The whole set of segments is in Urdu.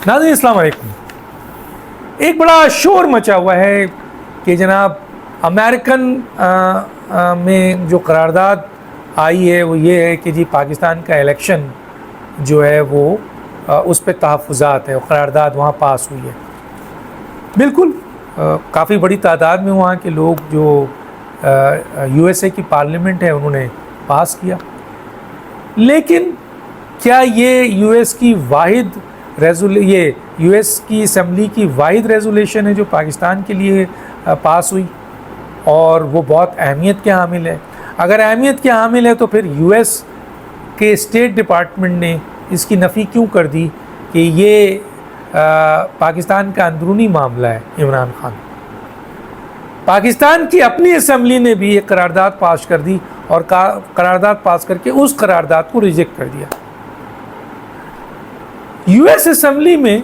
ناظرین السلام علیکم۔ ایک بڑا شور مچا ہوا ہے کہ جناب امریکن میں جو قرارداد آئی ہے وہ یہ ہے کہ جی پاکستان کا الیکشن جو ہے وہ اس پہ تحفظات ہے، قرارداد وہاں پاس ہوئی ہے۔ بالکل کافی بڑی تعداد میں وہاں کے لوگ جو یو ایس اے کی پارلیمنٹ ہے انہوں نے پاس کیا، لیکن کیا یہ یو ایس کی اسمبلی کی واحد ریزولیشن ہے جو پاکستان کے لیے پاس ہوئی اور وہ بہت اہمیت کے حامل ہے؟ اگر اہمیت کے حامل ہے تو پھر یو ایس کے اسٹیٹ ڈپارٹمنٹ نے اس کی نفی کیوں کر دی کہ یہ پاکستان کا اندرونی معاملہ ہے؟ عمران خان پاکستان کی اپنی اسمبلی نے بھی ایک قرارداد پاس کر دی اور قرارداد پاس کر کے اس قرارداد کو ریجیکٹ کر دیا۔ یو ایس اسمبلی میں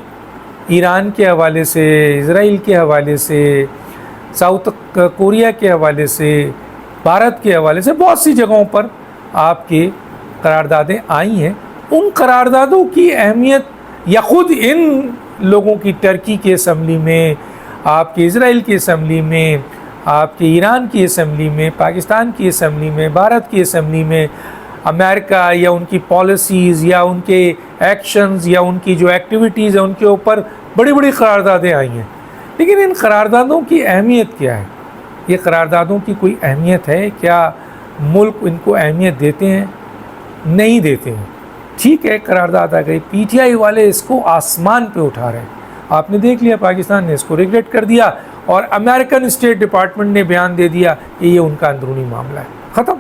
ایران کے حوالے سے، اسرائیل کے حوالے سے، ساؤتھ کوریا کے حوالے سے، بھارت کے حوالے سے بہت سی جگہوں پر آپ کے قراردادیں آئی ہیں۔ ان قراردادوں کی اہمیت یا خود ان لوگوں کی ٹرکی کی اسمبلی میں، آپ کے اسرائیل کی اسمبلی میں، آپ کے ایران کی اسمبلی میں، پاکستان کی اسمبلی میں، بھارت کی اسمبلی میں، امریکہ یا ان کی پالیسیز یا ان کے ایکشنز یا ان کی جو ایکٹیویٹیز ہیں ان کے اوپر بڑی بڑی قراردادیں آئی ہیں۔ لیکن ان قراردادوں کی اہمیت کیا ہے؟ یہ قراردادوں کی کوئی اہمیت ہے؟ کیا ملک ان کو اہمیت دیتے ہیں؟ نہیں دیتے ہیں۔ ٹھیک ہے، قرارداد آ گئی، پی ٹی آئی والے اس کو آسمان پہ اٹھا رہے ہیں۔ آپ نے دیکھ لیا پاکستان نے اس کو ریگریٹ کر دیا اور امریکن اسٹیٹ ڈپارٹمنٹ نے بیان دے دیا کہ یہ ان کا اندرونی معاملہ ہے، ختم۔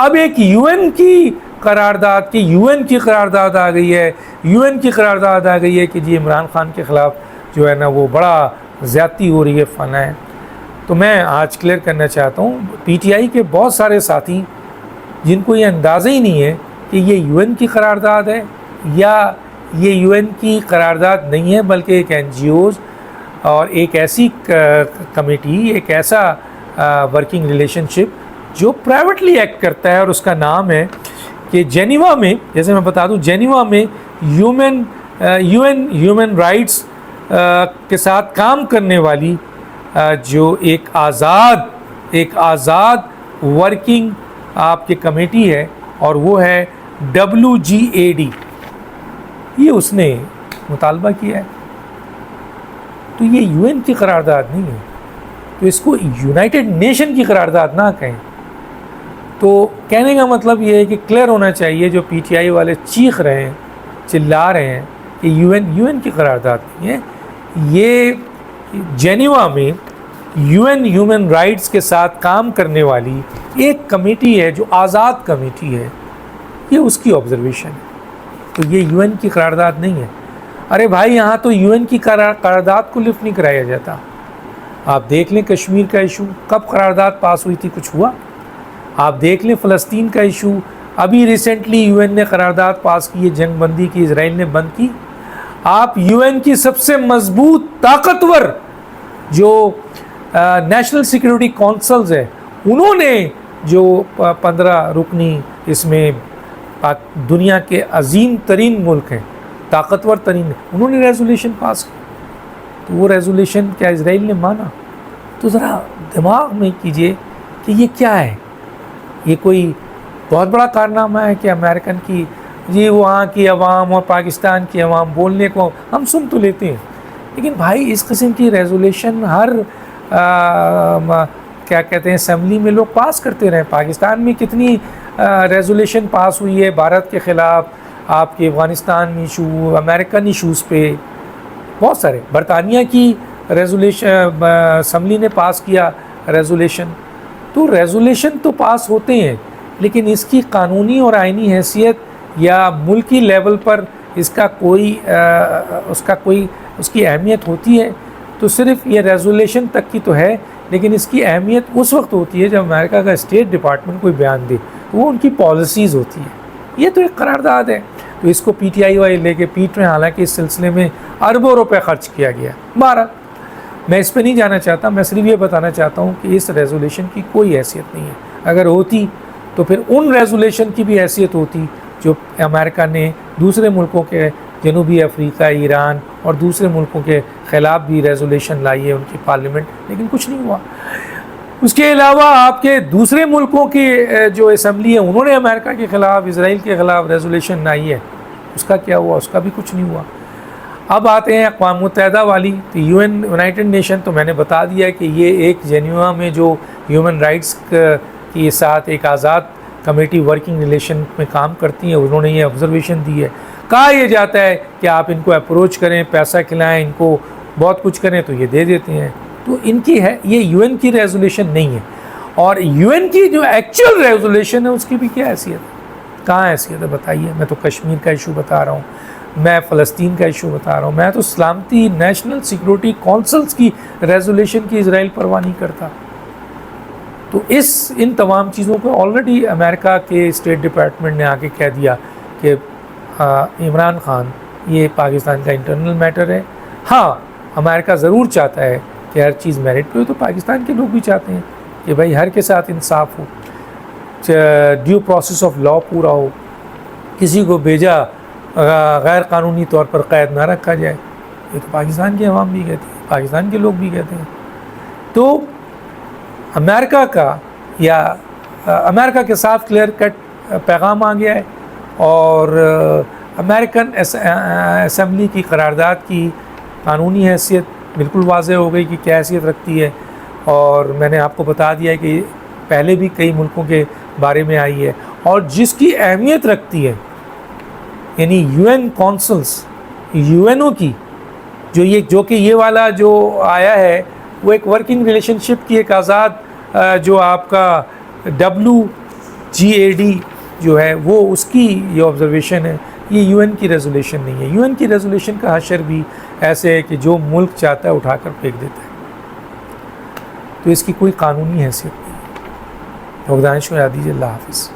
اب ایک یو این کی قرارداد آ گئی ہے، یو این کی قرارداد آ گئی ہے کہ جی عمران خان کے خلاف جو ہے نا وہ بڑا زیادتی ہو رہی ہے، فنا ہے۔ تو میں آج کلیئر کرنا چاہتا ہوں، پی ٹی آئی کے بہت سارے ساتھی جن کو یہ اندازہ ہی نہیں ہے کہ یہ یو این کی قرارداد ہے یا یہ یو این کی قرارداد نہیں ہے بلکہ ایک این جی اوز اور ایک ایسی کمیٹی، ایک ایسا ورکنگ ریلیشن شپ جو پرائیویٹلی ایکٹ کرتا ہے، اور اس کا نام ہے کہ جنیوا میں، جیسے میں بتا دوں، جنیوا میں یو این ہیومن رائٹس کے ساتھ کام کرنے والی جو ایک آزاد ورکنگ آپ کی کمیٹی ہے، اور وہ ہے WGAD، یہ اس نے مطالبہ کیا ہے۔ تو یہ یو این کی قرارداد نہیں ہے، تو اس کو یونائٹڈ نیشن کی قرارداد نہ کہیں۔ تو کہنے کا مطلب یہ ہے کہ کلیئر ہونا چاہیے، جو پی ٹی آئی والے چیخ رہے ہیں، چلا رہے ہیں کہ یو این کی قرارداد نہیں ہے، یہ جنیوا میں یو این ہیومن رائٹس کے ساتھ کام کرنے والی ایک کمیٹی ہے جو آزاد کمیٹی ہے، یہ اس کی آبزرویشن ہے۔ تو یہ یو این کی قرارداد نہیں ہے۔ ارے بھائی، یہاں تو یو این کی قرارداد کو لفٹ نہیں کرایا جاتا۔ آپ دیکھ لیں کشمیر کا ایشو، کب قرارداد پاس ہوئی تھی؟ کچھ ہوا؟ آپ دیکھ لیں فلسطین کا ایشو، ابھی ریسنٹلی یو این نے قرارداد پاس کی ہے، جنگ بندی کی، اسرائیل نے بند کی۔ آپ یو این کی سب سے مضبوط طاقتور جو نیشنل سیکیورٹی کونسلز ہے، انہوں نے جو 15 رکنی اس میں دنیا کے عظیم ترین ملک ہیں، طاقتور ترین، انہوں نے ریزولیشن پاس کی، تو وہ ریزولیشن کیا اسرائیل نے مانا؟ تو ذرا دماغ میں کیجئے کہ یہ کیا ہے؟ یہ کوئی بہت بڑا کارنامہ ہے کہ امریکن کی جی وہاں کی عوام اور پاکستان کی عوام بولنے کو ہم سن تو لیتے ہیں، لیکن بھائی اس قسم کی ریزولیشن ہر کیا کہتے ہیں اسمبلی میں لوگ پاس کرتے رہے۔ پاکستان میں کتنی ریزولیشن پاس ہوئی ہے بھارت کے خلاف، آپ کے افغانستان ایشو، امریکن ایشوز پہ بہت سارے، برطانیہ کی ریزولیشن اسمبلی نے پاس کیا ریزولیشن۔ تو ریزولیشن تو پاس ہوتے ہیں، لیکن اس کی قانونی اور آئینی حیثیت یا ملکی لیول پر اس کی اہمیت ہوتی ہے تو صرف یہ ریزولیشن تک کی تو ہے، لیکن اس کی اہمیت اس وقت ہوتی ہے جب امریکہ کا اسٹیٹ ڈپارٹمنٹ کوئی بیان دے، تو وہ ان کی پالیسیز ہوتی ہے۔ یہ تو ایک قرارداد ہے، تو اس کو پی ٹی آئی والے لے کے پیٹ رہے ہیں، حالانکہ اس سلسلے میں اربوں روپے خرچ کیا گیا۔ بہرحال میں اس پہ نہیں جانا چاہتا، میں صرف یہ بتانا چاہتا ہوں کہ اس ریزولیشن کی کوئی حیثیت نہیں ہے۔ اگر ہوتی تو پھر ان ریزولیشن کی بھی حیثیت ہوتی جو امریکہ نے دوسرے ملکوں کے جنوبی افریقہ، ایران اور دوسرے ملکوں کے خلاف بھی ریزولیشن لائی ہے ان کی پارلیمنٹ، لیکن کچھ نہیں ہوا۔ اس کے علاوہ آپ کے دوسرے ملکوں کی جو اسمبلی ہے انہوں نے امریکہ کے خلاف، اسرائیل کے خلاف ریزولیشن لائی ہے، اس کا کیا ہوا؟ اس کا بھی کچھ نہیں ہوا۔ اب آتے ہیں اقوام متحدہ والی، تو یونائٹڈ نیشن تو میں نے بتا دیا کہ یہ ایک جنیوا میں جو ہیومن رائٹس کے ساتھ ایک آزاد کمیٹی ورکنگ ریلیشن میں کام کرتی ہیں، انہوں نے یہ آبزرویشن دی ہے۔ کہا یہ جاتا ہے کہ آپ ان کو اپروچ کریں، پیسہ کھلائیں، ان کو بہت کچھ کریں تو یہ دے دیتے ہیں۔ تو ان کی ہے، یہ یو این کی ریزولیشن نہیں ہے۔ اور یو این کی جو ایکچوئل ریزولیشن ہے اس کی بھی کیا حیثیت ہے؟ کہاں حیثیت ہے بتائیے؟ میں تو کشمیر کا ایشو بتا رہا ہوں، میں فلسطین کا ایشو بتا رہا ہوں، میں تو سلامتی نیشنل سیکورٹی کونسلز کی ریزولیشن کی اسرائیل پرواہ نہیں کرتا۔ تو ان تمام چیزوں کو آلریڈی امریکہ کے اسٹیٹ ڈپارٹمنٹ نے آگے کہہ دیا کہ عمران خان یہ پاکستان کا انٹرنل میٹر ہے۔ ہاں امریکہ ضرور چاہتا ہے کہ ہر چیز میرٹ پہ ہو، تو پاکستان کے لوگ بھی چاہتے ہیں کہ بھائی ہر کے ساتھ انصاف ہو، ڈیو پروسیس آف لا پورا ہو، کسی کو بھیجا غیر قانونی طور پر قید نہ رکھا جائے۔ یہ تو پاکستان کے عوام بھی کہتے ہیں، پاکستان کے لوگ بھی کہتے ہیں۔ تو امریکہ کا یا امریکہ کے ساتھ کلیئر کٹ پیغام آ گیا ہے، اور امریکن اسمبلی کی قرارداد کی قانونی حیثیت بالکل واضح ہو گئی کہ کیا حیثیت رکھتی ہے۔ اور میں نے آپ کو بتا دیا ہے کہ پہلے بھی کئی ملکوں کے بارے میں آئی ہے، اور جس کی اہمیت رکھتی ہے، یعنی U N councils, U N O کی جو کہ یہ والا جو آیا ہے وہ ایک ورکنگ ریلیشن شپ کی ایک آزاد جو آپ کا WGAD جو ہے وہ اس کی یہ آبزرویشن ہے، یہ یو این کی ریزولیشن نہیں ہے۔ یو این کی ریزولیشن کا حشر بھی ایسے ہے کہ جو ملک چاہتا ہے اٹھا کر پھینک دیتا ہے، تو اس کی کوئی قانونی حیثیت نہیں ہے۔ دانش کو یاد دیجیے۔ اللہ حافظ۔